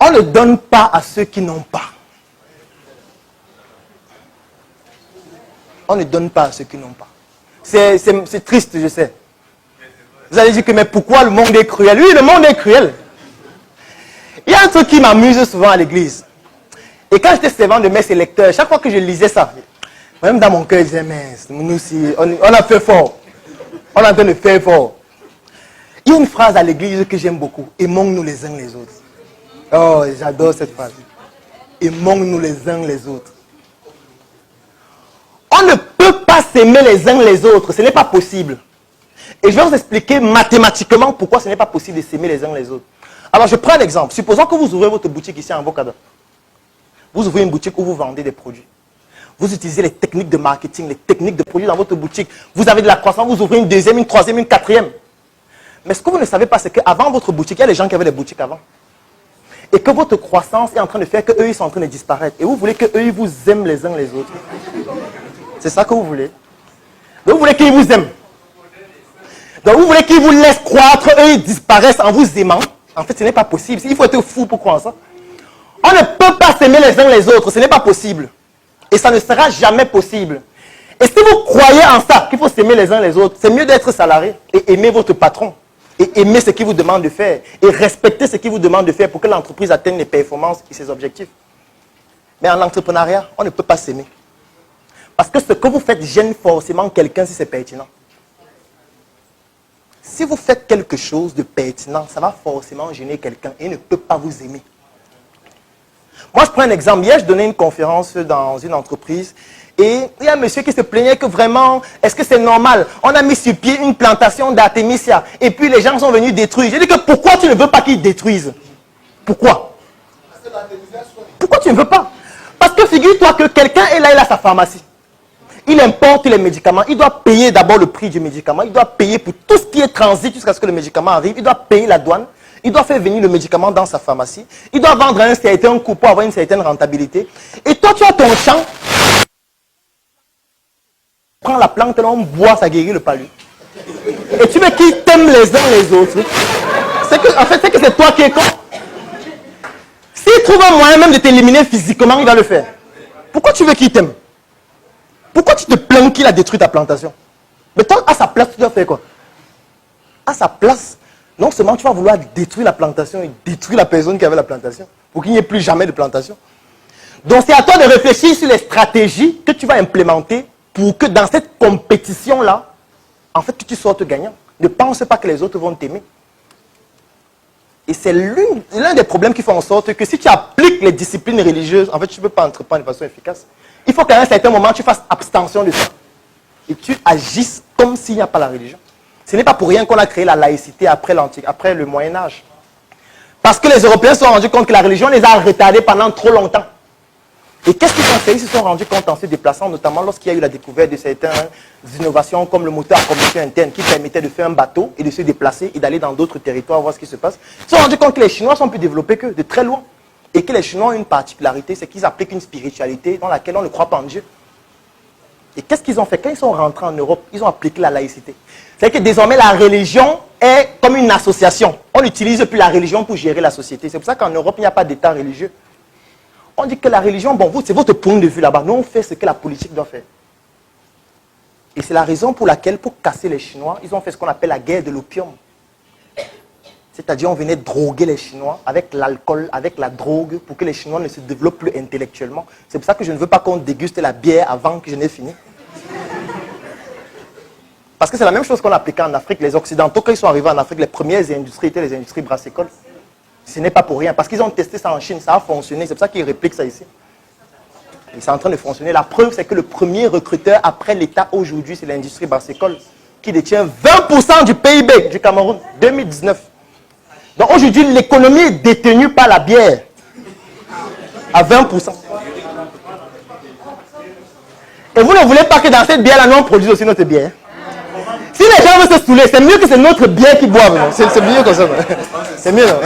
On ne donne pas à ceux qui n'ont pas. On ne donne pas à ceux qui n'ont pas. C'est triste, je sais. Vous allez dire que, mais pourquoi le monde est cruel? Oui, le monde est cruel. Il y a un truc qui m'amuse souvent à l'église. Et quand j'étais servant de messe et lecteur, chaque fois que je lisais ça, même dans mon cœur, je disais, mais nous aussi, on a fait fort. On est en train de faire fort. Il y a une phrase à l'église que j'aime beaucoup. Aimons-nous les uns les autres. Oh, j'adore cette phrase. Aimons-nous les uns les autres. On ne peut pas s'aimer les uns les autres. Ce n'est pas possible. Et je vais vous expliquer mathématiquement pourquoi ce n'est pas possible de s'aimer les uns les autres. Alors, je prends un exemple. Supposons que vous ouvrez votre boutique ici à Ambocadam. Vous ouvrez une boutique où vous vendez des produits. Vous utilisez les techniques de marketing, les techniques de produits dans votre boutique. Vous avez de la croissance, vous ouvrez une deuxième, une troisième, une quatrième. Mais ce que vous ne savez pas, c'est qu'avant votre boutique, il y a les gens qui avaient des boutiques avant. Et que votre croissance est en train de faire qu'eux, ils sont en train de disparaître. Et vous voulez qu'eux, ils vous aiment les uns les autres. C'est ça que vous voulez. Donc vous voulez qu'ils vous aiment. Donc vous voulez qu'ils vous laissent croître, eux, ils disparaissent en vous aimant. En fait, ce n'est pas possible. Il faut être fou pour croire ça. On ne peut pas s'aimer les uns les autres. Ce n'est pas possible. Et ça ne sera jamais possible. Et si vous croyez en ça, qu'il faut s'aimer les uns les autres, c'est mieux d'être salarié et aimer votre patron. Et aimer ce qu'il vous demande de faire. Et respecter ce qu'il vous demande de faire pour que l'entreprise atteigne les performances et ses objectifs. Mais en entrepreneuriat, on ne peut pas s'aimer. Parce que ce que vous faites gêne forcément quelqu'un si c'est pertinent. Si vous faites quelque chose de pertinent, ça va forcément gêner quelqu'un et il ne peut pas vous aimer. Moi, je prends un exemple. Hier, je donnais une conférence dans une entreprise et il y a un monsieur qui se plaignait que vraiment, est-ce que c'est normal? On a mis sur pied une plantation d'Artemisia et puis les gens sont venus détruire. J'ai dit que pourquoi tu ne veux pas qu'ils détruisent? Pourquoi? Pourquoi tu ne veux pas? Parce que figure-toi que quelqu'un est là, il a sa pharmacie. Il importe les médicaments. Il doit payer d'abord le prix du médicament. Il doit payer pour tout ce qui est transit jusqu'à ce que le médicament arrive. Il doit payer la douane. Il doit faire venir le médicament dans sa pharmacie. Il doit vendre un certain coût pour avoir une certaine rentabilité. Et toi, tu as ton champ. Prends la plante, là, on boit, ça guérit le palu. Et tu veux qu'ils t'aiment les uns les autres. En fait, c'est que c'est toi qui es con. S'il trouve un moyen même de t'éliminer physiquement, il va le faire. Pourquoi tu veux qu'il t'aime? Pourquoi tu te plains qu'il a détruit ta plantation? Mais toi, à sa place, tu dois faire quoi? À sa place, non seulement tu vas vouloir détruire la plantation et détruire la personne qui avait la plantation, pour qu'il n'y ait plus jamais de plantation. Donc c'est à toi de réfléchir sur les stratégies que tu vas implémenter pour que dans cette compétition-là, en fait, que tu sortes gagnant. Ne pense pas que les autres vont t'aimer. Et c'est l'un des problèmes qui font en sorte que si tu appliques les disciplines religieuses, en fait, tu ne peux pas entreprendre de façon efficace. Il faut qu'à un certain moment, tu fasses abstention de ça. Et tu agisses comme s'il n'y a pas la religion. Ce n'est pas pour rien qu'on a créé la laïcité après le Moyen-Âge. Parce que les Européens se sont rendus compte que la religion les a retardés pendant trop longtemps. Et qu'est-ce qu'ils ont fait? Ils se sont rendus compte en se déplaçant, notamment lorsqu'il y a eu la découverte de certaines innovations comme le moteur à combustion interne qui permettait de faire un bateau et de se déplacer et d'aller dans d'autres territoires voir ce qui se passe. Ils se sont rendus compte que les Chinois sont plus développés qu'eux, de très loin. Et que les Chinois ont une particularité, c'est qu'ils appliquent une spiritualité dans laquelle on ne croit pas en Dieu. Et qu'est-ce qu'ils ont fait? Quand ils sont rentrés en Europe, ils ont appliqué la laïcité. C'est que désormais la religion est comme une association. On n'utilise plus la religion pour gérer la société. C'est pour ça qu'en Europe, il n'y a pas d'État religieux. On dit que la religion, bon, c'est votre point de vue là-bas. Nous, on fait ce que la politique doit faire. Et c'est la raison pour laquelle, pour casser les Chinois, ils ont fait ce qu'on appelle la guerre de l'opium. C'est-à-dire, on venait droguer les Chinois avec l'alcool, avec la drogue, pour que les Chinois ne se développent plus intellectuellement. C'est pour ça que je ne veux pas qu'on déguste la bière avant que je n'ai fini. Parce que c'est la même chose qu'on appliquait en Afrique. Les Occidentaux, quand ils sont arrivés en Afrique, les premières industries étaient les industries brassécoles. Ce n'est pas pour rien. Parce qu'ils ont testé ça en Chine, ça a fonctionné. C'est pour ça qu'ils répliquent ça ici. Et c'est en train de fonctionner. La preuve, c'est que le premier recruteur après l'État aujourd'hui, c'est l'industrie brassécole, qui détient 20% du PIB du Cameroun, 2019. Donc aujourd'hui, l'économie est détenue par la bière, à 20%. Et vous ne voulez pas que dans cette bière-là, nous on produise aussi notre bière. Si les gens veulent se saouler, c'est mieux que c'est notre bière qu'ils boivent. C'est mieux comme ça. C'est mieux. Non?